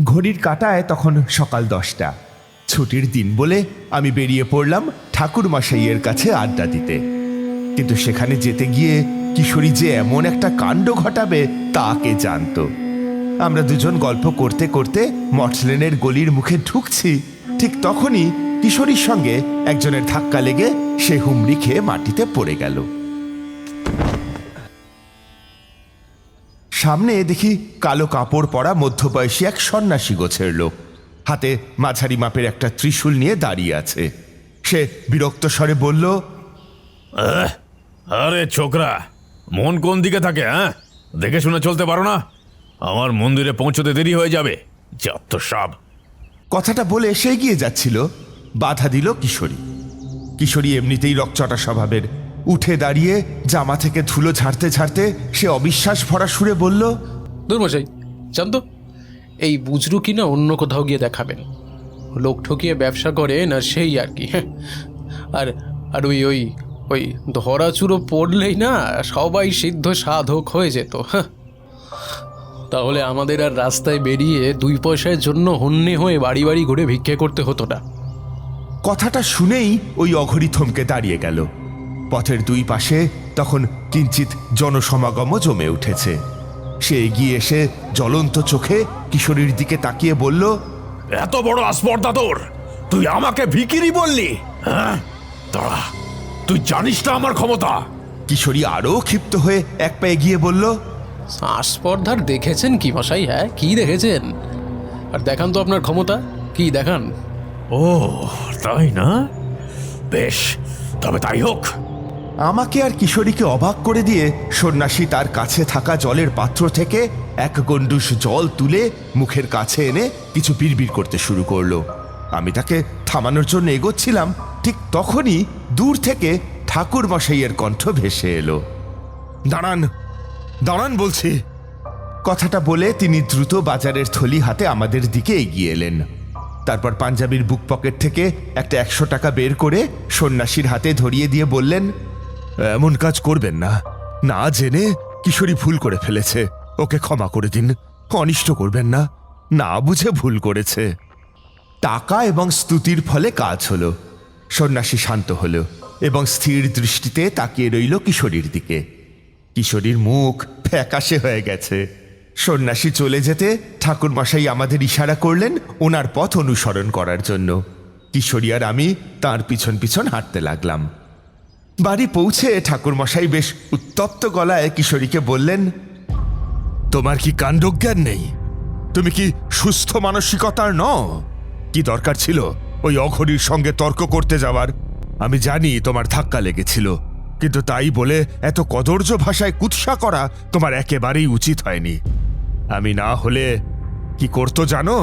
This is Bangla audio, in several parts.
ঘড়ির কাঁটায় তখন সকাল 10টা। ছুটির দিন বলে আমি বেরিয়ে পড়লাম ঠাকুর মশাইয়ের কাছে আড্ডা দিতে। কিন্তু সেখানে যেতে গিয়ে কিশোরী যে এমন একটা কাণ্ড ঘটাবে তা কে জানত। আমরা দুজন গল্প করতে করতে মঠলেনের গলির মুখে ঢুকছি, ঠিক তখনই কিশোরীর সঙ্গে একজনের ধাক্কা লেগে সে হুমড়ি খেয়ে মাটিতে পড়ে গেল। সামনে দেখি কালো কাপড় পরা মধ্যবয়সী এক সন্ন্যাসী গোছের লোক, হাতে মাঝারি মাপের একটা ত্রিশূল নিয়ে দাঁড়িয়ে আছে। সে বিরক্ত স্বরে বলল, আরে ছোকরা, মন কোন দিকে থাকে? হ্যাঁ, দেখে শুনে চলতে পারো না? আমার মন্দিরে পৌঁছতে দেরি হয়ে যাবে, যত সব। কথাটা বলে সে এগিয়ে যাচ্ছিল, বাধা দিল কিশোরী। কিশোরী এমনিতেই রকচটা স্বভাবের, উঠে দাঁড়িয়ে জামা থেকে ধুলো ঝাড়তে ঝাড়তে সে অবিশ্বাস ভরা সুরে বলল, দুর্মশাই, জান তো, এই বুজরু কিনা অন্য কোথাও গিয়ে দেখাবেন। লোক ঠকিয়ে ব্যবসা করে না, সেই আর কি। আর আর ওই ওই ওই ধরাচুরো পড়লেই না সবাই সিদ্ধ সাধক হয়ে যেত। তাহলে আমাদের আর রাস্তায় বেরিয়ে 2 পয়সার জন্য হন্যে হয়ে বাড়ি বাড়ি ঘুরে ভিক্ষে করতে হতো না। কথাটা শুনেই ওই অঘরী থমকে দাঁড়িয়ে গেল। পথের 2 পাশে তখন কিঞ্চিত জনসমাগমও জমে উঠেছে। সে এগিয়ে এসে জ্বলন্ত চোখে কিশোরীর দিকে তাকিয়ে বলল, এত বড় আস্পর্ধা তোর? তুই আমাকে ভিখিরি বললি? হ্যাঁ, দাঁড়া, তুই জানিস না আমার ক্ষমতা? কিশোরী আরও ক্ষিপ্ত হয়ে এক পা এগিয়ে বলল, শ্বাসস্পর্ধার দেখেছেন কি মশাই? হ্যাঁ, কি দেখেছেন? আর দেখান তো আপনার ক্ষমতা, কি দেখান। ও তাই না? বেশ, তবে তাই হোক। আমাকে আর কিশোরীকে অবাক করে দিয়ে সন্ন্যাসী তার কাছে থাকা জলের পাত্র থেকে এক গণ্ডুষ জল তুলে মুখের কাছে এনে কিছু বিড়বিড় করতে শুরু করলো। আমি তাকে থামানোর জন্য এগোচ্ছিলাম, ঠিক তখনই দূর থেকে ঠাকুর মশাইয়ের কণ্ঠ ভেসে এলো, দাঁড়ান দাঁড়ান বলছি। কথাটা বলে তিনি দ্রুত বাজারের থলি হাতে আমাদের দিকে এগিয়ে এলেন। তারপর পাঞ্জাবির বুক পকেট থেকে একটা 100 টাকা বের করে সন্ন্যাসীর হাতে ধরিয়ে দিয়ে বললেন, এমন কাজ করবেন না, না জেনে কিশোরী ভুল করে ফেলেছে, ওকে ক্ষমা করে দিন, অনিষ্ট করবেন না, না বুঝে ভুল করেছে। টাকা এবং স্তুতির ফলে কাজ হলো। সন্ন্যাসী শান্ত হলো এবং স্থির দৃষ্টিতে তাকিয়ে রইল কিশোরীর দিকে। কিশোরীর মুখ ফ্যাকাশে হয়ে গেছে। সন্ন্যাসী চলে যেতে ঠাকুরমশাই আমাদের ইশারা করলেন ওনার পথ অনুসরণ করার জন্য। কিশোরী আর আমি তার পিছন পিছন হাঁটতে লাগলাম। বাড়ি পৌঁছে ঠাকুরমশাই বেশ উত্তপ্ত গলায় কিশোরীকে বললেন, তোমার কি কাণ্ডজ্ঞান নেই? তুমি কি সুস্থ মানসিকতার নও? কি দরকার ছিল ওই অঘরীর সঙ্গে তর্ক করতে যাওয়ার? আমি জানি তোমার ধাক্কা লেগেছিল, কিন্তু তাই বলে এত কদর্য ভাষায় কুৎসা করা তোমার একেবারেই উচিত হয়নি। আমি না হলে কি করতো জানো?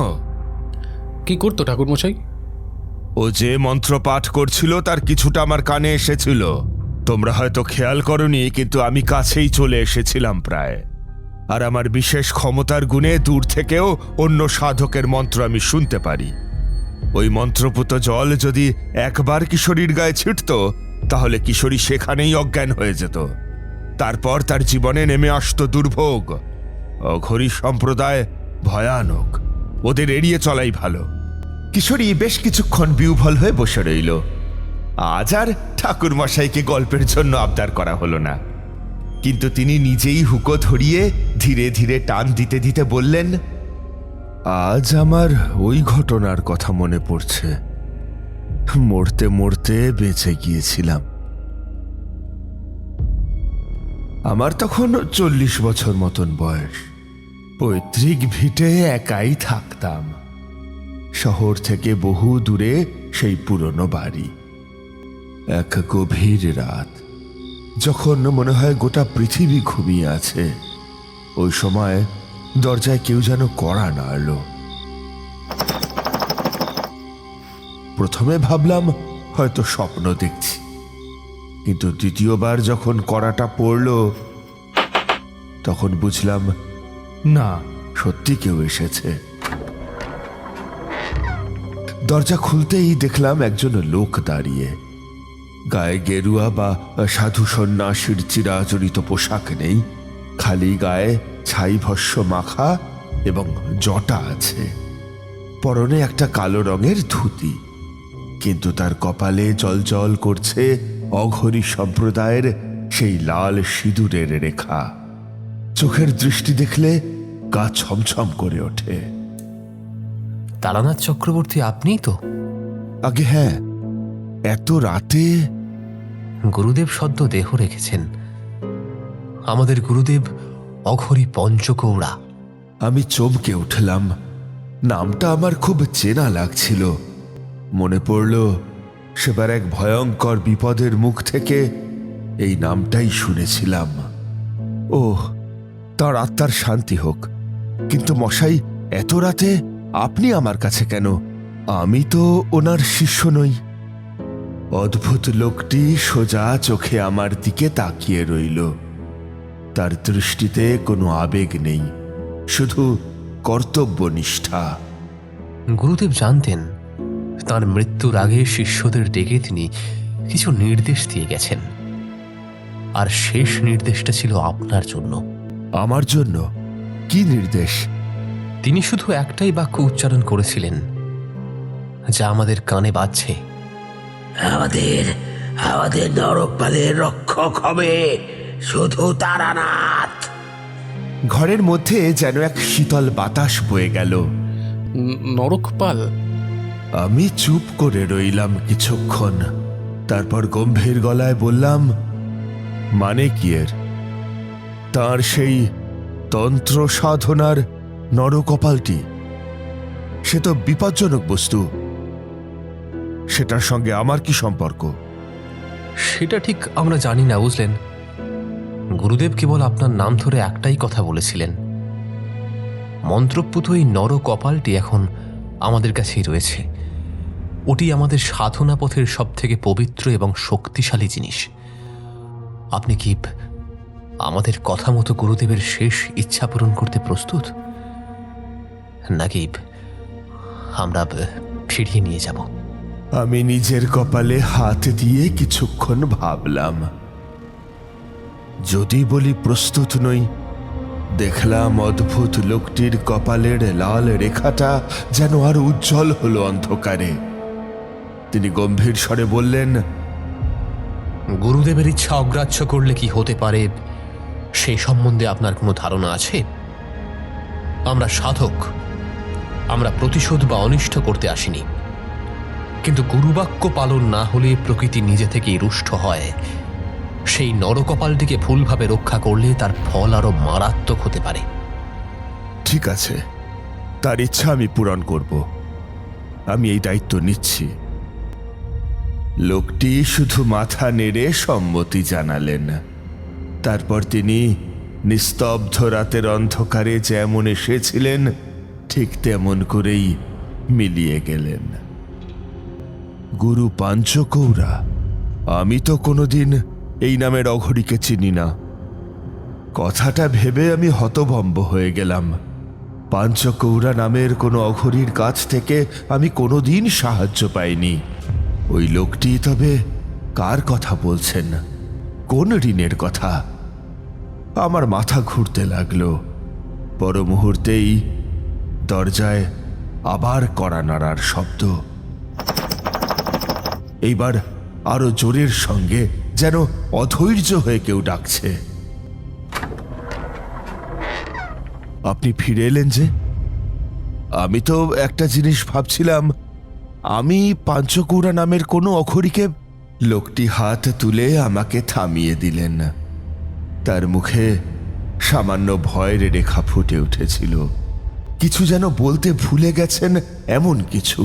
কি করতো ঠাকুরমশাই? ও যে মন্ত্র পাঠ করছিল তার কিছুটা আমার কানে এসেছিল। তোমরা হয়তো খেয়াল করনি, কিন্তু আমি কাছেই চলে এসেছিলাম প্রায়। আর আমার বিশেষ ক্ষমতার গুণে দূর থেকেও অন্য সাধকের মন্ত্র আমি শুনতে পারি। ওই মন্ত্রপুত জল যদি একবার কিশোরীর গায়ে ছিটত, তাহলে কিশোরী সেখানেই অজ্ঞান হয়ে যেত। তারপর তার জীবনে নেমে আসতো দুর্ভোগ। অঘরী সম্প্রদায় ভয়ানক, ওদের এড়িয়ে চলাই ভালো। কিশোরী বেশ কিছুক্ষণ বিহ্বল হয়ে বসে রইল। আজ আর ঠাকুর মশাইকে গল্পের জন্য আবদার করা হলো না, কিন্তু তিনি নিজেই হুকো ধরিয়ে ধীরে ধীরে টান দিতে দিতে বললেন, আজ আমার ওই ঘটনার কথা মনে পড়ছে। মরতে মরতে বেঁচে গিয়েছিলাম। আমার তখন 40 বছর মতন বয়স। পৈতৃক ভিটে একাই থাকতাম। শহর থেকে বহু দূরে সেই পুরনো বাড়ি। এক গভীর রাত, যখন মনে হয় গোটা পৃথিবী ঘুমিয়ে আছে, ওই সময় দরজায় কেউ যেন কড়া নাড়ল। প্রথমে ভাবলাম হয়তো স্বপ্ন দেখছি, কিন্তু দ্বিতীয়বার যখন কড়াটা পড়ল তখন বুঝলাম না, সত্যি কেউ এসেছে। দরজা খুলতেই দেখলাম একজন লোক দাঁড়িয়ে। গায়ে গেরুয়া বা সাধু সন্ন্যাসীর চিরাচরিত পোশাক নেই, খালি গায়ে ছাই ভস্য মাখা এবং জটা আছে। পরনে একটা কালো রঙের ধুতি, কিন্তু তার কপালে জ্বলজ্বল করছে অঘরী সম্প্রদায়ের সেই লাল সিঁদুরের রেখা। চোখের দৃষ্টি দেখলে গা ছমছম করে ওঠে। তারানাথ চক্রবর্তী আপনিই তো? আগে হ্যাঁ, এত রাতে? গুরুদেব সদ্য দেহ রেখেছেন। আমাদের গুরুদেব অঘরী পঞ্চকৌড়া। আমি চমকে উঠলাম। নামটা আমার খুব চেনা লাগছিল। মনে পড়ল সেবার এক ভয়ঙ্কর বিপদের মুখ থেকে এই নামটাই শুনেছিলাম। ওহ, তার আত্মার শান্তি হোক। কিন্তু মশাই, এত রাতে আপনি আমার কাছে কেন? আমি তো ওনার শিষ্য নই। অদ্ভুত লোকটি সোজা চোখে আমার দিকে তাকিয়ে রইল। তার দৃষ্টিতে কোনো আবেগ নেই, শুধু কর্তব্যনিষ্ঠা। গুরুদেব জানতেন তার মৃত্যুর আগে শিষ্যদের ডেকে তিনি কিছু নির্দেশ দিয়ে গেছেন, আর শেষ নির্দেশটা ছিল আপনার জন্য। আমার জন্য? কি নির্দেশ? তিনি শুধু একটাই বাক্য উচ্চারণ করেছিলেন, যা আমাদের কানে বাজছে। আমাদের আমাদের নরকপালের রক্ষক হবে শুধু তারানাথ। ঘরের মধ্যে যেন এক শীতল বাতাস বয়ে গেল। নরকপাল? আমি চুপ করে রইলাম কিছুক্ষণ। তারপর গম্ভীর গলায় বললাম, মানে কি এর? তার সেই তন্ত্র সাধনার নরকপালটি, সে তো বিপজ্জনক বস্তু। সেটার সঙ্গে আমার কি সম্পর্ক? সেটা ঠিক আমরা জানি না, বুঝলেন। গুরুদেব কেবল আপনার নাম ধরে একটাই কথা বলেছিলেন, মন্ত্রপুত এই নরকপালটি এখন আমাদের কাছেই রয়েছে। ওটি আমাদের সাধনা পথের সব থেকে পবিত্র এবং শক্তিশালী জিনিস। আপনি কি আমাদের কথা মতো গুরুদেবের শেষ ইচ্ছা পূরণ করতে প্রস্তুত, নাকি আমরা ফিরিয়ে নিয়ে যাব? আমি নিজের কপালে হাত দিয়ে কিছুক্ষণ ভাবলাম। যদি বলি প্রস্তুত নই, দেখলাম অদ্ভুত লোকটির কপালের লাল রেখাটা যেন আর উজ্জ্বল হলো অন্ধকারে। তিনি গম্ভীর স্বরে বললেন, গুরুদেবের ইচ্ছা অগ্রাহ্য করলে কি হতে পারে সেই সম্বন্ধে আপনার কোনো ধারণা আছে? আমরা সাধক, আমরা প্রতিশোধ বা অনিষ্ট করতে আসিনি। কিন্তু গুরুবাক্য পালন না হলে প্রকৃতি নিজে থেকেই রুষ্ট হয়। সেই নরকপালটিকে ভুলভাবে রক্ষা করলে তার ফল আরো মারাত্মক হতে পারে। ঠিক আছে, তার ইচ্ছা আমি পূরণ করব। আমি এই দায়িত্ব নিচ্ছি। লোকটি শুধু মাথা নেড়ে সম্মতি জানালেন। তারপর তিনি নিস্তব্ধ রাতের অন্ধকারে যেমন এসেছিলেন ঠিক তেমন করেই মিলিয়ে গেলেন। গুরু পাঞ্চকৌড়া? আমি তো কোনোদিন এই নামের অঘরীকে চিনি না। কথাটা ভেবে আমি হতভম্ব হয়ে গেলাম। পাঞ্চকৌড়া নামের কোনো অঘরীর কাছ থেকে আমি কোনোদিন সাহায্য পাইনি। ওই লোকটি তবে কার কথা বলছেন? কোন ঋণের কথা? আমার মাথা ঘুরতে লাগলো। পর মুহূর্তেই দরজায় আবার কড়া নাড়ার শব্দ। এইবার আরো জোরের সঙ্গে, যেন অধৈর্য হয়ে কেউ ডাকছে। আপনি ফিরে এলেন যে? আমি তো একটা জিনিস ভাবছিলাম, আমি পাঞ্চকৌড়া নামের কোনো অঘরীকে... লোকটি হাত তুলে আমাকে থামিয়ে দিলেন। তার মুখে সামান্য ভয়ের রেখা ফুটে উঠেছিল। কিছু যেন বলতে ভুলে গেছেন, এমন কিছু।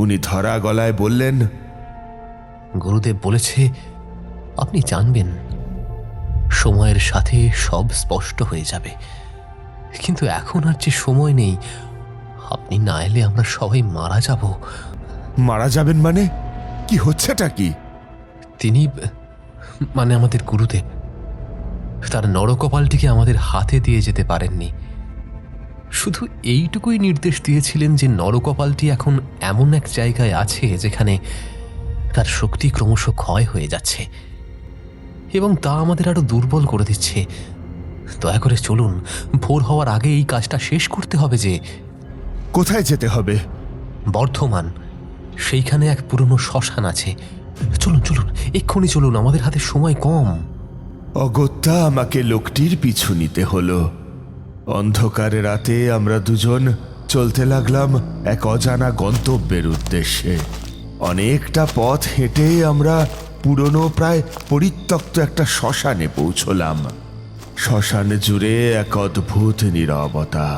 উনি ধরা গলায় বললেন, গুরুদেব বলেছে আপনি জানবেন, সময়ের সাথে সব স্পষ্ট হয়ে যাবে। কিন্তু এখন আর যে সময় নেই। আপনি না এলে আমরা সবাই মারা যাব। মারা যাবেন মানে? কি হচ্ছেটা কি? তিনি মানে আমাদের গুরুদেব তার নরকপালটিকে আমাদের হাতে দিয়ে যেতে পারেননি। শুধু এইটুকুই নির্দেশ দিয়েছিলেন যে নরকপালটি এখন এমন এক জায়গায় আছে যেখানে তার শক্তি ক্রমশ ক্ষয় হয়ে যাচ্ছে, এবং তা আমাদের আরো দুর্বল করে দিচ্ছে। দয়া করে চলুন, ভোর হওয়ার আগে এই কাজটা শেষ করতে হবে। যে কোথায় যেতে হবে? বর্ধমান, সেইখানে এক পুরনো শ্মশান আছে। চলুন চলুন, এক্ষুনি চলুন, আমাদের হাতে সময় কম। অগত্যা আমাকে লোকটির পিছু নিতে হলো। অন্ধকারে রাতে আমরা দুজন চলতে লাগলাম এক অজানা গন্তব্যের উদ্দেশ্যে। অনেকটা পথ হেঁটে আমরা পুরনো প্রায় পরিত্যক্ত একটা শ্মশানে পৌঁছলাম। শ্মশান জুড়ে এক অদ্ভুত নীরবতা।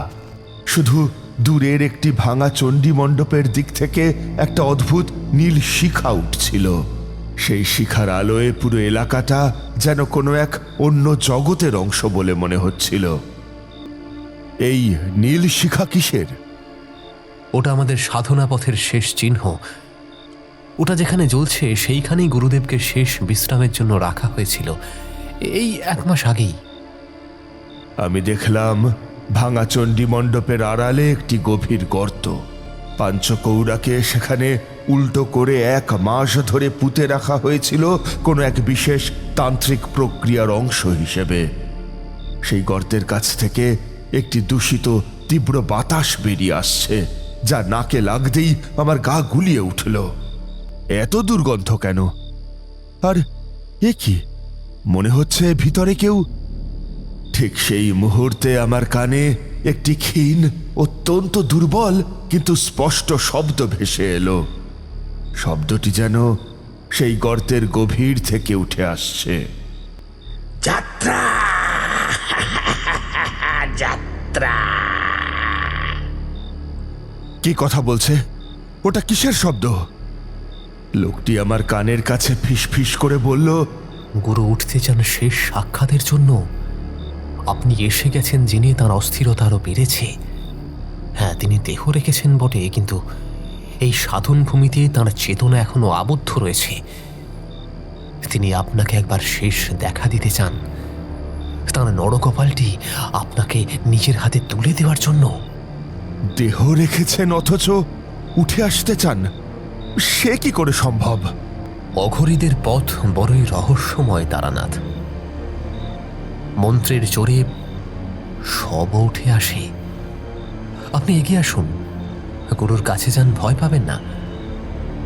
শুধু দূরের একটি ভাঙা চণ্ডী মণ্ডপের দিক থেকে একটা অদ্ভুত নীল শিখা উঠছিল। সেই শিখার আলোয় পুরো এলাকাটা যেন কোনো এক অন্য জগতের অংশ বলে মনে হচ্ছিল। এই নীল শিখা কিসের? ওটা আমাদের সাধনা পথের শেষ চিহ্ন। ওটা যেখানে জ্বলছে সেইখানেই গুরুদেবকে শেষ বিশ্রামের জন্য রাখা হয়েছিল, এই 1 মাস আগেই। আমি দেখলাম ভাঙা চণ্ডী মণ্ডপের আড়ালে একটি গভীর গর্ত। পাঞ্চকৌড়াকে সেখানে উল্টো করে 1 মাস ধরে পুঁতে রাখা হয়েছিল কোনো এক বিশেষ তান্ত্রিক প্রক্রিয়ার অংশ হিসেবে। সেই গর্তের কাছ থেকে একটি দূষিত তীব্র বাতাস বেরিয়ে আসছে, যা নাকে লাগতেই আমার গা গুলিয়ে উঠল। এত দুর্গন্ধ কেন? আর এ কি, মনে হচ্ছে ভিতরে কেউ। ঠিক সেই মুহূর্তে আমার কানে একটি ক্ষীণ, অত্যন্ত দুর্বল কিন্তু স্পষ্ট শব্দ ভেসে এলো। শব্দটি যেন সেই গর্তের গভীর থেকে উঠে আসছে। যাত্রা যাত্রা। কি কথা বলছে? ওটা কিসের শব্দ? লোকটি আমার কানের কাছে ফিসফিস করে বলল, গুরু উঠতে চান শেষ সাক্ষাতের জন্য। আপনি এসে গেছেন জেনে তাঁর অস্থিরতা আরো বেড়েছে। হ্যাঁ, তিনি দেহ রেখেছেন বটে, কিন্তু এই সাধন ভূমিতে তাঁর চেতনা এখনো আবদ্ধ রয়েছে। তিনি আপনাকে একবার শেষ দেখা দিতে চান, তাঁর নরকপালটি আপনাকে নিজের হাতে তুলে দেওয়ার জন্য। দেহ রেখেছেন অথচ উঠে আসতে চান? সে কি করে সম্ভব? অঘরীদের পথ বড়ই রহস্যময় তারানাথ। মন্ত্রের জোরে সব উঠে আসে। আপনি এগিয়ে আসুন, গুরুর কাছে যান, ভয় পাবেন না।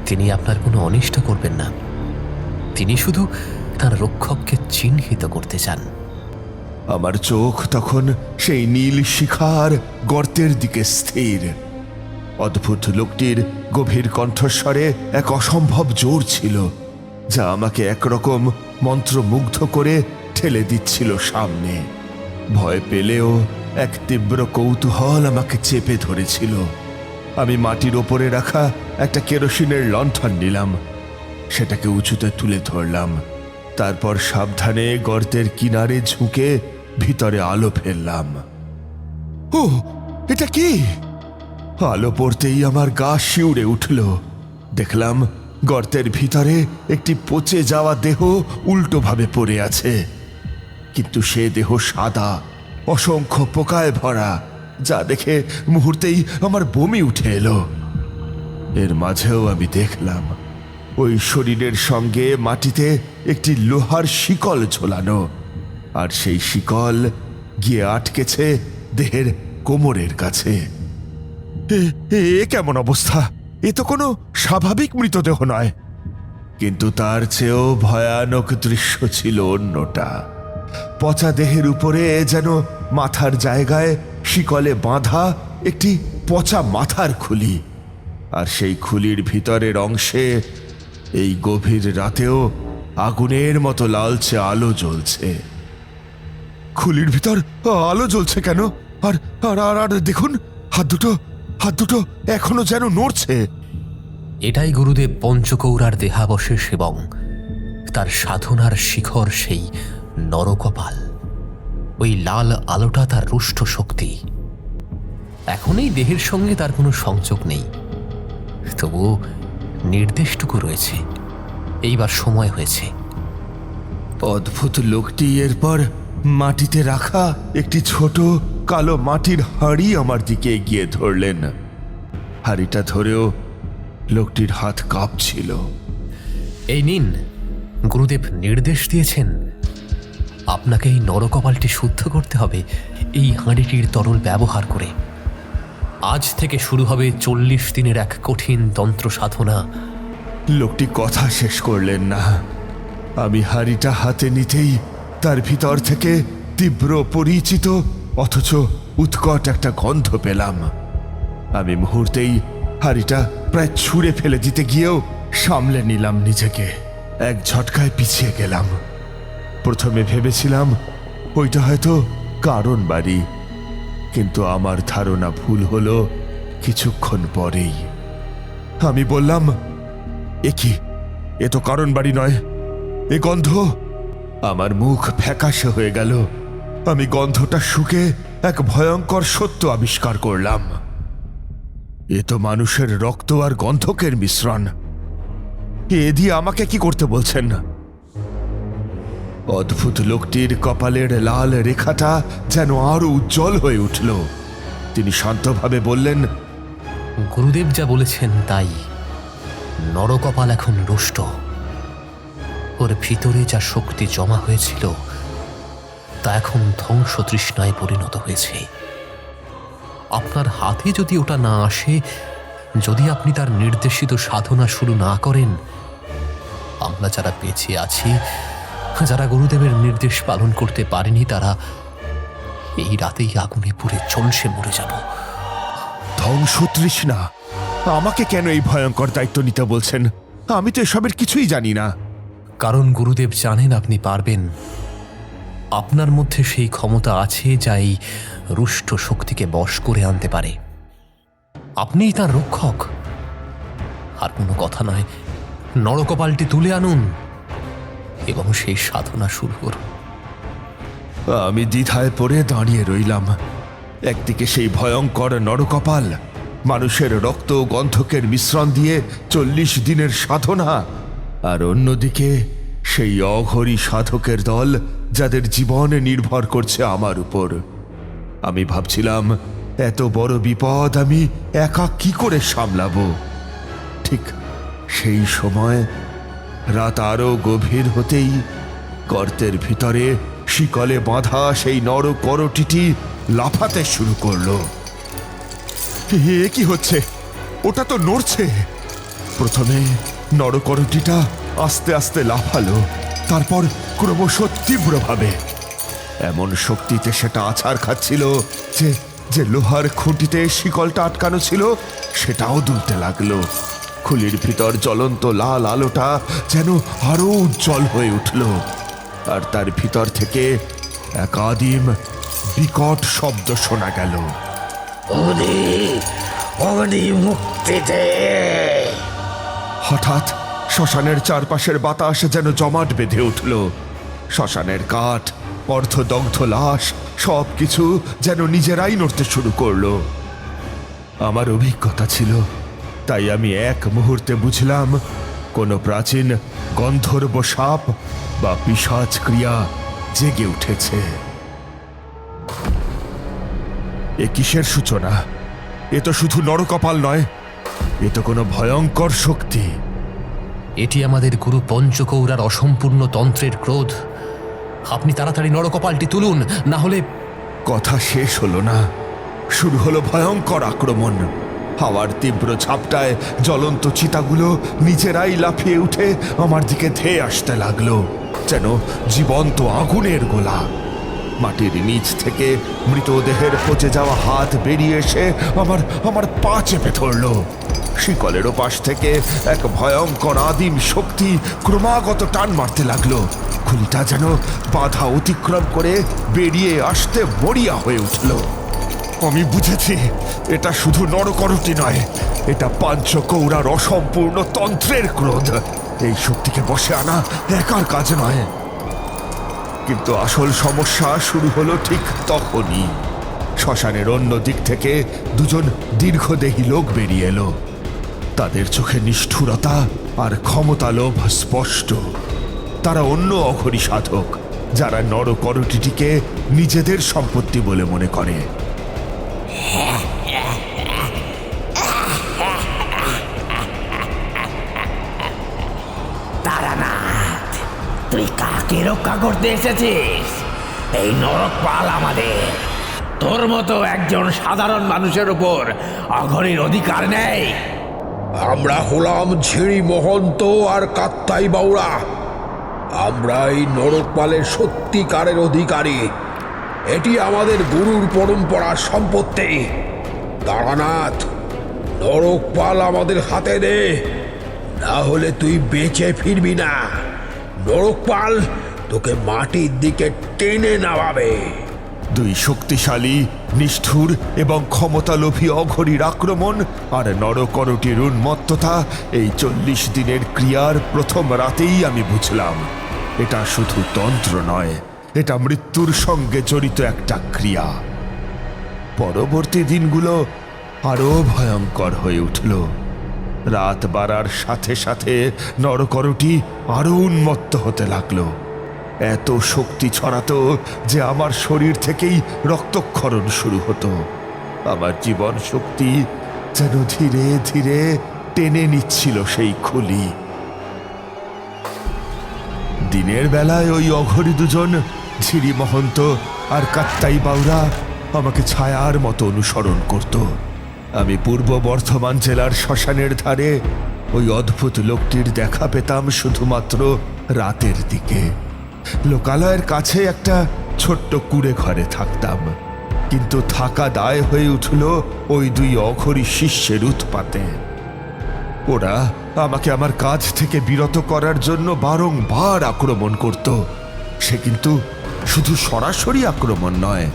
তিনি আপনার কোনো অনিষ্ট করবেন না। তিনি শুধু তার রক্ষককে চিহ্নিত করতে চান। আমার চোখ তখন সেই নীল শিখার গর্তের দিকে স্থির। অদ্ভুত লোকটির গভীর কণ্ঠস্বরে এক অসম্ভব জোর ছিল, যা আমাকে একরকম মন্ত্রমুগ্ধ করে ঠেলে দিচ্ছিল সামনে। ভয় পেলেও এক তীব্র কৌতূহল আমাকে চেপে ধরেছিল। আমি মাটির ওপরে রাখা একটা কেরোসিনের লণ্ঠন নিলাম, সেটাকে উঁচুতে তুলে ধরলাম। তারপর সাবধানে গর্তের কিনারে ঝুঁকে ভিতরে আলো ফেললাম। ও, এটা কি? আলো পড়তেই আমার গা শিউরে উঠল। দেখলাম গর্তের ভিতরে একটি পচে যাওয়া দেহ উল্টোভাবে পড়ে আছে, কিন্তু সে দেহ সাদা, অসংখ্য পোকায় ভরা, যা দেখে মুহূর্তেই আমার বমি উঠে এলো। এর মাঝেও আমি দেখলাম ওই শরীরের সঙ্গে মাটিতে একটি লোহার শিকল ঝোলানো, আর সেই শিকল গিয়ে আটকেছে দেহের কোমরের কাছে। এ কেমন অবস্থা? এ তো কোনো স্বাভাবিক মৃতদেহ নয়। কিন্তু তার চেয়েও ভয়ানক দৃশ্য ছিল অন্যটা। পচা দেহের উপরে যেন মাথার জায়গায় শিকলে বাঁধা একটি পচা মাথার খুলি, আর সেই খুলির ভিতরের অংশে এই গভীর রাতেও আগুনের মতো লালচে আলো জ্বলছে। খুলির ভিতর আলো জ্বলছে কেন? আর আর আর দেখুন, হাত দুটো এখনো যেন নড়ছে। এটাই গুরুদেব পঞ্চকৌড়ার দেহাবশেষ এবং তার সাধনার শিখর, সেই নরকপাল। ওই লাল আলোটা তার রুষ্ট শক্তি। এখন এই দেহের সঙ্গে তার কোনো সংযোগ নেই, তবু নির্দেশটুকু রয়েছে। এইবার সময় হয়েছে। অদ্ভুত লোকটি এরপর মাটিতে রাখা একটি ছোট কালো মাটির হাঁড়ি আমার দিকে এগিয়ে ধরলেন। হাঁড়িটা ধরেও লোকটির হাত কাঁপছিল। এই নিন, গুরুদেব নির্দেশ দিয়েছেন আপনাকে এই নরকপালটি শুদ্ধ করতে হবে এই হাঁড়িটির তরল ব্যবহার করে। আজ থেকে শুরু হবে 40 দিনের এক কঠিন তন্ত্র সাধনা। লোকটি কথা শেষ করলেন না। আমি হাঁড়িটা হাতে নিতেই তার ভিতর থেকে তীব্র পরিচিত অথচ উৎকট একটা গন্ধ পেলাম। আমি মুহূর্তেই হাঁড়িটা প্রায় ছুঁড়ে ফেলে দিতে গিয়েও সামলে নিলাম নিজেকে। এক ঝটকায় পিছিয়ে গেলাম। প্রথমে ভেবেছিলাম ওইটা হয়তো কারণ বাড়ি, কিন্তু আমার ধারণা ভুল হলো কিছুক্ষণ পরেই। আমি বললাম, এ কি, এ তো কারণ বাড়ি নয়, এ গন্ধ। আমার মুখ ফ্যাকাশে হয়ে গেল। আমি গন্ধটা শুকে এক ভয়ঙ্কর সত্য আবিষ্কার করলাম। এ তো মানুষের রক্ত আর গন্ধকের মিশ্রণ। এ দিয়ে আমাকে কি করতে বলছেন? অদ্ভুত লোকটির কপালের লাল রেখাটা যেন আরো উজ্জ্বল হয়ে উঠল। তিনি শান্তভাবে বললেন, গুরুদেব যা বলেছেন তাই। নরকপাল এখন রুষ্ট। ওর ভিতরে যা শক্তি জমা হয়েছিল তা এখন ধ্বংস তৃষ্ণায় পরিণত হয়েছে। আপনার হাতে যদি ওটা না আসে, যদি আপনি তার নির্দেশিত সাধনা শুরু না করেন, আমরা যারা বেঁচে আছি, যারা গুরুদেবের নির্দেশ পালন করতে পারেনি, তারা এই রাতেই আগুনে পুড়ে ঝলসে মরে যাব। ধ্বংস তৃষ্ণা? আমাকে কেন এই ভয়ঙ্কর দায়িত্ব নিতে বলছেন? আমি তো এসবের কিছুই জানি না। কারণ গুরুদেব জানেন আপনি পারবেন। আপনার মধ্যে সেই ক্ষমতা আছে যা এই রুষ্ট শক্তিকে বশ করে আনতে পারে। আপনিই তার রক্ষক। আর কোনো কথা নয়, নরকপালটি তুলে আনুন এবং সেই সাধনা শুরু করুন। আমি দ্বিধায় পড়ে দাঁড়িয়ে রইলাম। একদিকে সেই ভয়ঙ্কর নরকপাল, মানুষের রক্ত ও গন্ধকের মিশ্রণ দিয়ে 40 দিনের সাধনা, আর অন্যদিকে সেই অঘরী সাধকের দল যাদের জীবন নির্ভর করছে আমার উপর। আমি ভাবছিলাম, এত বড় বিপদ আমি একা কি করে সামলাবো। ঠিক সেই সময় রাত আরো গভীর হতেই গর্তের ভিতরে শিকলে বাঁধা সেই নরকরটিটি লাফাতে শুরু করলো। এ কি হচ্ছে? ওটা তো নড়ছে। প্রথমে নরকরটিটা আস্তে আস্তে লাফালো, তারপর ক্রমশ তীব্রভাবে। এমন শক্তিতে সেটা আছাড় খাচ্ছিল যে যে লোহার খুঁটিতে শিকলটা আটকানো ছিল সেটাও দুলতে লাগলো। খুলির ভিতর জ্বলন্ত লাল আলোটা যেন আরো উজ্জ্বল হয়ে উঠল, আর তার ভিতর থেকে এক আদিম বিকট শব্দ শোনা গেল। ওরে ওরে মুক্তি দে। হঠাৎ শ্মশানের চারপাশের বাতাস যেন জমাট বেঁধে উঠল। শ্মশানের কাঠ, অর্ধদগ্ধ লাশ, সবকিছু যেন নিজেরাই নড়তে শুরু করলো। আমার অভিজ্ঞতা ছিল, তাই আমি এক মুহূর্তে বুঝলাম কোনো প্রাচীন গন্ধর্ব সাপ বা পিশাচ ক্রিয়া জেগে উঠেছে। এ কিসের সূচনা? এ তো শুধু নরকপাল নয়, এ তো কোনো ভয়ঙ্কর শক্তি। এটি আমাদের গুরু পঞ্চকৌরার অসম্পূর্ণ তন্ত্রের ক্রোধ। আপনি তাড়াতাড়ি নরকপালটি তুলুন, না হলে। কথা শেষ হলো না, শুরু হলো ভয়ঙ্কর আক্রমণ। হাওয়ার তীব্র ঝাপটায় জ্বলন্ত চিতাগুলো নিজেরাই লাফিয়ে উঠে আমার দিকে ধেয়ে আসতে লাগলো, যেন জীবন্ত আগুনের গোলা। মাটির নিচ থেকে মৃতদেহের পচে যাওয়া হাত বেরিয়ে এসে আমার পা চেপে ধরল। শিকলের ওপাশ থেকে এক ভয়ঙ্কর আদিম শক্তি ক্রমাগত টান মারতে লাগলো। খুলিটা যেন বাধা অতিক্রম করে বেরিয়ে আসতে মরিয়া হয়ে উঠল। আমি বুঝেছি, এটা শুধু নরকরটি নয়, এটা পাঞ্চকৌরার অসম্পূর্ণ তন্ত্রের ক্রোধ। এই শক্তিকে বশে আনা একার কাজ নয়। কিন্তু আসল সমস্যা শুরু হলো ঠিক তখনই। শ্মশানের অন্য দিক থেকে দুজন দীর্ঘদেহী লোক বেরিয়ে এলো। তাদের চোখে নিষ্ঠুরতা আর ক্ষমতা লোভ স্পষ্ট। তারা অন্য অঘরী সাধক, যারা নরকরটিটিকে নিজেদের সম্পত্তি বলে মনে করে। তারানাথ, তুই কাকে রক্ষা করতে এসেছিস? এই নরকপাল আমাদের, তোর মতো একজন সাধারণ মানুষের উপর অঘরীর অধিকার নেই। আমরা হলাম ঝিড়ি মহন্ত আর কাত্তাই বাউরা। আমরা এই নরকপালের সত্যিকারের অধিকারী। এটি আমাদের গুরুর পরম্পরার সম্পত্তি। তারানাথ, নরকপাল আমাদের হাতে দে, না হলে তুই বেঁচে ফিরবি না। নরকপাল তোকে মাটির দিকে টেনে নামাবে। দুই শক্তিশালী, নিষ্ঠুর এবং ক্ষমতালোভী অঘরীর আক্রমণ আর নরকরটির উন্মত্ততা এই 40 দিনের ক্রিয়ার প্রথম রাতেই আমি বুঝলাম, এটা শুধু তন্ত্র নয়, এটা মৃত্যুর সঙ্গে জড়িত একটা ক্রিয়া। পরবর্তী দিনগুলো আরো ভয়ঙ্কর হয়ে উঠল। রাত বাড়ার সাথে সাথে নরকরটি আরো উন্মত্ত হতে লাগলো। এত শক্তি ছড়াতো যে আমার শরীর থেকেই রক্তক্ষরণ শুরু হতো। আমার জীবন শক্তি যেন ধীরে ধীরে টেনে নিচ্ছিল সেই খুলি। দিনের বেলায় ওই অঘরী দুজন, ঝিরি মহন্ত আর কাত্তাই বাউরা, আমাকে ছায়ার মতো অনুসরণ করত। আমি পূর্ব বর্ধমান জেলার শ্মশানের ধারে ওই অদ্ভুত লোকটির দেখা পেতাম শুধুমাত্র রাতের দিকে। লোকালয়ের কাছে একটা ছোট্ট কুঁড়ে ঘরে থাকতাম, কিন্তু থাকা দায় হয়ে উঠল ওই দুই অঘরী শিষ্যের উৎপাতে। ওরা আমাকে আমার কাজ থেকে বিরত করার জন্য বারংবার আক্রমণ করত। সে কিন্তু শুধু সরাসরি আক্রমণ নয়,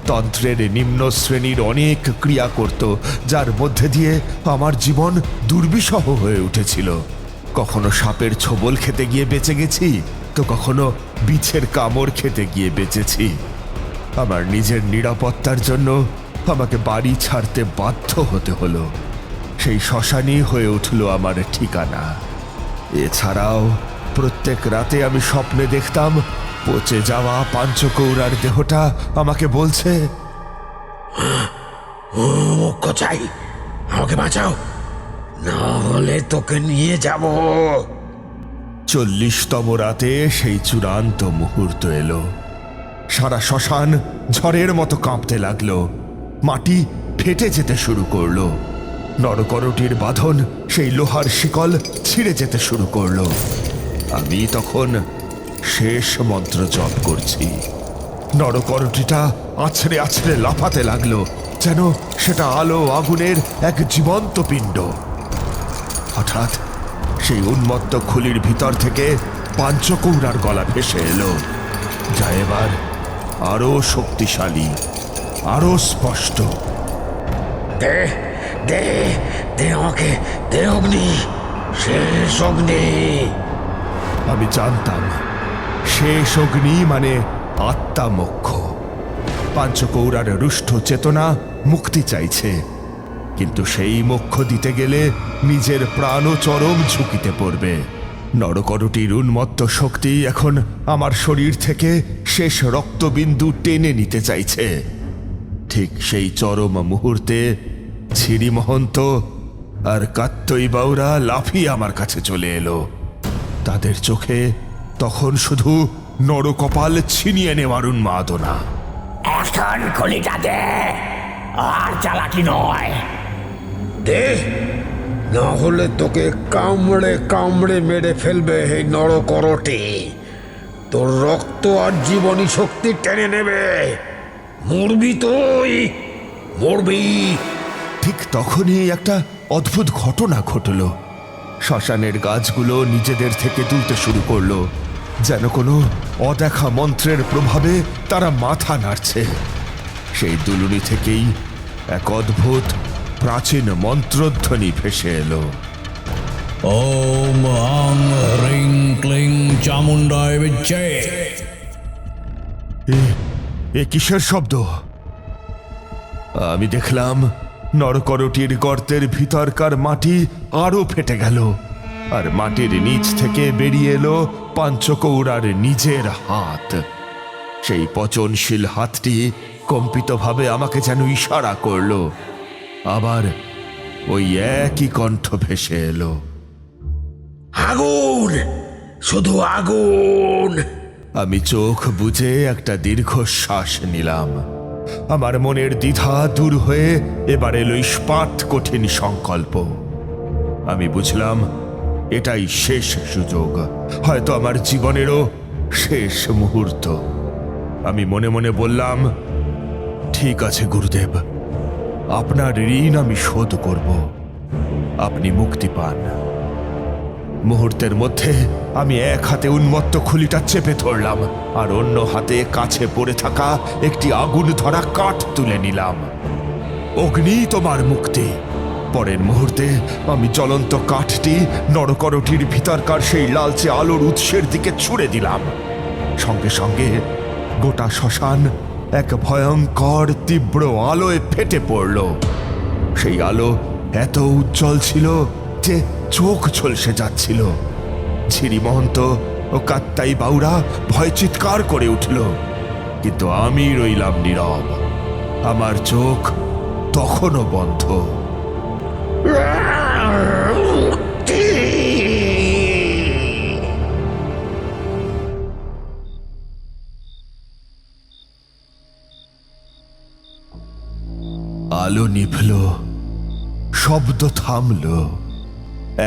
তন্ত্রের নিম্ন শ্রেণীর অনেক ক্রিয়া করত, যার মধ্যে দিয়ে আমার জীবন দুর্বিষহ হয়ে উঠেছিল। কখনো সাপের ছোবল খেতে গিয়ে বেঁচে গেছি, তো কখনো বিছের কামড় খেতে গিয়ে বেঁচেছি। আমার নিজের নিরাপত্তার জন্য আমাকে বাড়ি ছাড়তে বাধ্য হতে হলো। সেই শ্মশানই হয়ে উঠল আমার ঠিকানা। এছাড়াও প্রত্যেক রাতে আমি স্বপ্নে দেখতাম পচে যাওয়া পাঞ্চকৌড়ার দেহটা আমাকে বলছে, ও মোক্ষ চাই, আমাকে বাঁচাও, না হলে তোকে নিয়ে যাব। 40তম রাতে সেই চূড়ান্ত মুহূর্ত এলো। সারা শ্মশান ঝড়ের মতো কাঁপতে লাগলো, মাটি ফেটে যেতে শুরু করলো, নরকরটির বাঁধন সেই লোহার শিকল ছিঁড়ে যেতে শুরু করলো। আমি তখন শেষ মন্ত্র জপ করছি। নরকরটিটা আছড়ে আছড়ে লাফাতে লাগলো, যেন সেটা আলো আগুনের এক জীবন্ত পিণ্ড। হঠাৎ সেই উন্মত্ত খুলির ভিতর থেকে পাঞ্চকৌড়ার গলা ভেসে এলো, যা এবার আরো শক্তিশালী, আরো স্পষ্ট। দে দে দে আমাকে, দে অগ্নি, শেষ অগ্নি। আমি জানতাম শেষ অগ্নি মানে আত্মা মোক্ষ। পাঞ্চকৌড়ার রুষ্ট চেতনা মুক্তি চাইছে, কিন্তু সেই মোক্ষ দিতে গেলে নিজের প্রাণও চরম ঝুঁকিতে পড়বে। নরকরটির উন্মত্ত শক্তি এখন আমার শরীর থেকে শেষ রক্তবিন্দু টেনে নিতে চাইছে। ঠিক সেই চরম মুহূর্তে ঝিরি মহন্ত আর কাত্তই বাউরা লাফিয়ে আমার কাছে চলে এলো। তাদের চোখে তখন শুধু নরকপাল ছিনিয়ে নেওয়ার উন্মাদনা। এখন খলিটা দে, আর চালাকি নয়। দে, না হলে তোকে কামড়ে কামড়ে মেরে ফেলবে এই নরকরটি। তোর রক্ত আর জীবনী শক্তি টেনে নেবে। মরবি তুই, মরবি। ঠিক তখনই একটা অদ্ভুত ঘটনা ঘটল। শ্মশানের গাছগুলো নিজেদের থেকে তুলতে শুরু করলো, যেন কোনো অদেখা মন্ত্রের প্রভাবে তারা মাথা নাড়ছে। সেই দুলুনি থেকেই এক অদ্ভুত প্রাচীন মন্ত্রধ্বনি ভেসে এলো। ওম আং হ্রিং ক্লিং চামুণ্ডায় বিচ্ছে। এ কিসের শব্দ? আমি দেখলাম নরকরটির গর্তের ভিতরকার মাটি আরো ফেটে গেল, আর মাটির নিচ থেকে বেরিয়ে এলো পাঞ্চকৌড়ার নিজের হাত। সেই পচনশীল হাতটি কম্পিতভাবে আমাকে যেন ইশারা করলো। আবার ওই একই কণ্ঠ ভেসে এলো, আগুন, শুধু আগুন। আমি চোখ বুজে একটা দীর্ঘশ্বাস নিলাম। আমার মনের দ্বিধা দূর হয়ে এবার এলো ইস্পাত কঠিন সংকল্প। আমি বুঝলাম এটাই শেষ সুযোগ, হয়তো আমার জীবনেরও শেষ মুহূর্ত। আমি মনে মনে বললাম, ঠিক আছে গুরুদেব, আপনার ঋণ আমি শোধ করব, আপনি মুক্তি পান। মুহূর্তের মধ্যে আমি এক হাতে উন্মত্ত খুলিটা চেপে ধরলাম আর অন্য হাতে কাছে পড়ে থাকা একটি আগুন ধরা কাঠ তুলে নিলাম। অগ্নি তোমার মুক্তি। পরের মুহূর্তে আমি জ্বলন্ত কাঠটি নরকরটির ভিতরকার সেই লালচে আলোর উৎসের দিকে ছুড়ে দিলাম। সঙ্গে সঙ্গে গোটা শ্মশান এক ভয়ঙ্কর তীব্র আলোয় ফেটে পড়ল। সেই আলো এত উজ্জ্বল ছিল যে চোখ ঝলসে যাচ্ছিল। ঝিরি মহন্ত ও কাত্তাই বাউরা ভয় চিৎকার করে উঠল, কিন্তু আমি রইলাম নীরব। আমার চোখ তখনও বন্ধ। আলো নিভল, শব্দ থামল,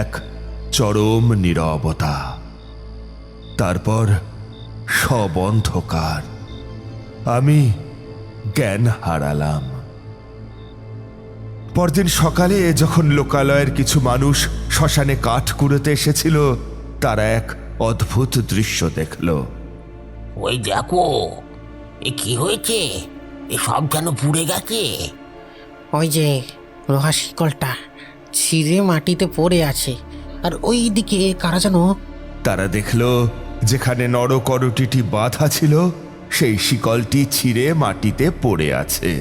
এক চরম নীরবতা। তারপর সব অন্ধকার। আমি জ্ঞান হারালাম। পরদিন সকালে যখন লোকালয়ের কিছু মানুষ শ্মশানে কাঠ কুড়োতে এসেছিল, তারা এক অদ্ভুত দৃশ্য দেখল। ওই দেখো, এ কি হয়েছে? এ সব যেন পুড়ে গেছে। ওই যে লোহার শিকলটা ছিঁড়ে মাটিতে পড়ে আছে, আর ওই দিকে কারা যেন। তারা দেখল যেখানে নরকরটিটি বাঁধা ছিল সেই শিকলটি ছিঁড়ে মাটিতে পড়ে আছে।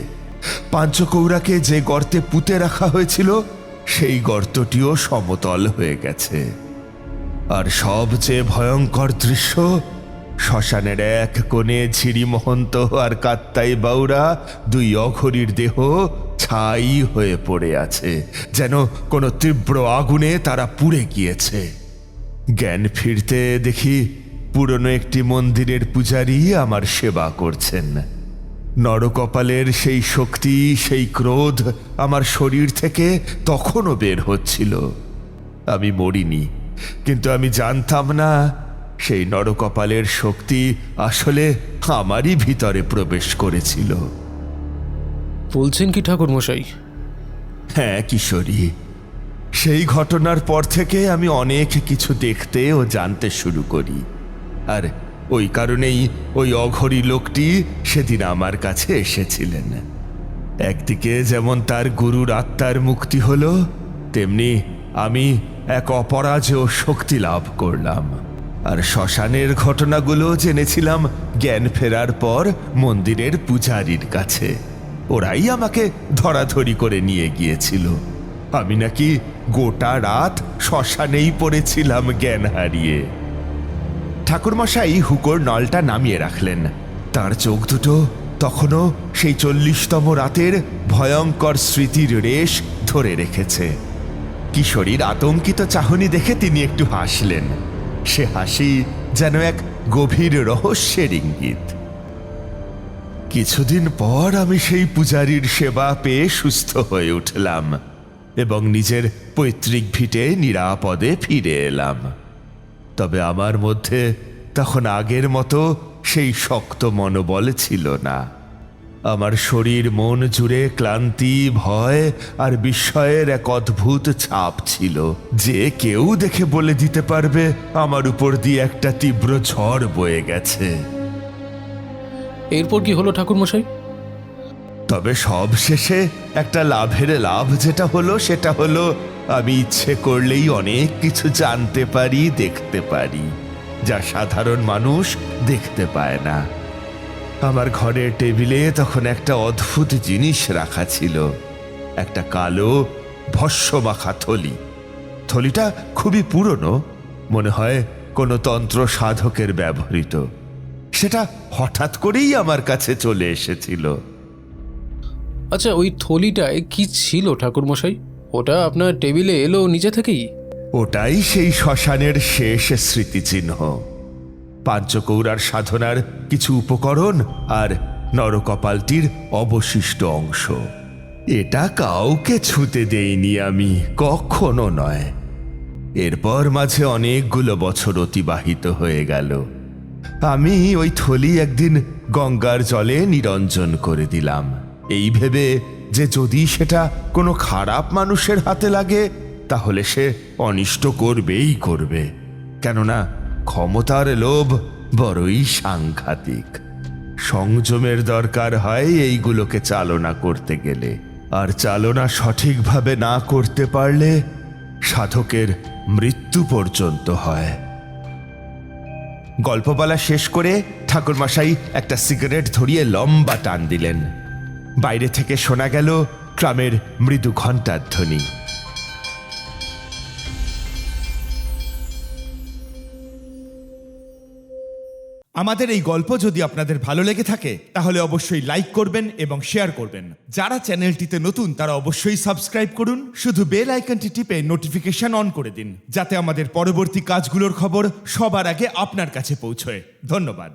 পাঞ্চকৌড়াকে যে গর্তে পুঁতে রাখা হয়েছিল সেই গর্তটিও সমতল হয়ে গেছে। আর সবচেয়ে ভয়ঙ্কর দৃশ্য, শ্মশানের এক কোণে ঝিরি মহন্ত আর কাত্তাই বাউরা দুই অঘরীর দেহ ছাই হয়ে পড়ে আছে, যেন কোনো তীব্র আগুনে তারা পুড়ে গিয়েছে। জ্ঞান ফিরতে দেখি পুরনো একটি মন্দিরের পূজারী আমার সেবা করছেন। নরকপালের সেই শক্তি, সেই ক্রোধ আমার শরীর থেকে তখনও বের হচ্ছিল। আমি মরিনি, কিন্তু আমি জানতাম না সেই নরকপালের শক্তি আসলে আমারই ভিতরে প্রবেশ করেছিল। বলছেন কি ঠাকুর মশাই? হ্যাঁ কিশোরী, সেই ঘটনার পর থেকে আমি অনেক কিছু দেখতে ও জানতে শুরু করি। আর ওই কারণেই ওই অঘরী লোকটি সেদিন আমার কাছে এসেছিলেন। একদিকে যেমন তার গুরুর আত্মার মুক্তি হলো, তেমনি আমি এক অপরাজেয় শক্তি লাভ করলাম। আর শ্মশানের ঘটনাগুলো জেনেছিলাম জ্ঞান ফেরার পর মন্দিরের পূজারীর কাছে। ওরাই আমাকে ধরাধরি করে নিয়ে গিয়েছিল। আমি নাকি গোটা রাত শ্মশানেই পড়েছিলাম জ্ঞান হারিয়ে। ঠাকুরমশাই হুকোর নলটা নামিয়ে রাখলেন। তার চোখ দুটো তখনও সেই 40তম রাতের ভয়ঙ্কর স্মৃতির রেশ ধরে রেখেছে। কিশোরীর আতঙ্কিত চাহনি দেখে তিনি একটু হাসলেন। সে হাসি যেন এক গভীর রহস্যের ইঙ্গিত। কিছুদিন পর আমি সেই পূজারীর সেবা পেয়ে সুস্থ হয়ে উঠলাম এবং নিজের পৈতৃক ভিটে নিরাপদে ফিরে এলাম। তবে আমার মধ্যে তখন আগের মতো সেই শক্ত মনোবল ছিল না। আমার শরীর মন জুড়ে ক্লান্তি, ভয় আর বিস্ময়ের এক অদ্ভুত ছাপ ছিল, যে কেউ দেখে বলে দিতে পারবে আমার উপর দিয়ে একটা তীব্র ঝড় বয়ে গেছে। এরপর কি হলো ঠাকুর মশাই? তবে সব শেষে একটা লাভের লাভ যেটা হলো সেটা হলো আমি ইচ্ছে করলেই অনেক কিছু জানতে পারি, দেখতে পারি, যা সাধারণ মানুষ দেখতে পায় না। আমার ঘরের টেবিলে তখন একটা অদ্ভুত জিনিস রাখা ছিল, একটা কালো ভস্মমাখা থলি। থলিটা খুবই পুরনো, মনে হয় কোনো তন্ত্র সাধকের ব্যবহৃত। সেটা হঠাৎ করেই আমার কাছে চলে এসেছিল। আচ্ছা, ওই থলিটায় কি ছিল ঠাকুর মশাই? ওটা আপনার টেবিলে এলো নিজে থেকেই? ওটাই সেই শ্মশানের শেষ স্মৃতিচিহ্ন। পাঞ্চকৌড়ার সাধনার কিছু উপকরণ আর নরকপালটির অবশিষ্ট অংশ। এটা কাউকে ছুতে দেইনি আমি, কখনো নয়। এরপর মাঝে অনেকগুলো বছর অতিবাহিত হয়ে গেল। আমি ওই থলি একদিন গঙ্গার জলে নিরঞ্জন করে দিলাম, এই ভেবে যে যদি সেটা কোনো খারাপ মানুষের হাতে লাগে তাহলে সে অনিষ্ট করবেই করবে, কেননা ক্ষমতার লোভ বড়ই সাংঘাতিক। সংযমের দরকার হয় এইগুলোকে চালনা করতে গেলে, আর চালনা সঠিকভাবে না করতে পারলে সাধকের মৃত্যু পর্যন্ত হয়। গল্প বলা শেষ করে ঠাকুরমশাই একটা সিগারেট ধরিয়ে লম্বা টান দিলেন। বাইরে থেকে শোনা গেল ট্রামের মৃদু ঘণ্টার ধ্বনি। আমাদের এই গল্প যদি আপনাদের ভালো লেগে থাকে তাহলে অবশ্যই লাইক করবেন এবং শেয়ার করবেন। যারা চ্যানেলটিতে নতুন তারা অবশ্যই সাবস্ক্রাইব করুন। শুধু বেল আইকনটি টিপে নোটিফিকেশন অন করে দিন, যাতে আমাদের পরবর্তী কাজগুলোর খবর সবার আগে আপনার কাছে পৌঁছয়। ধন্যবাদ।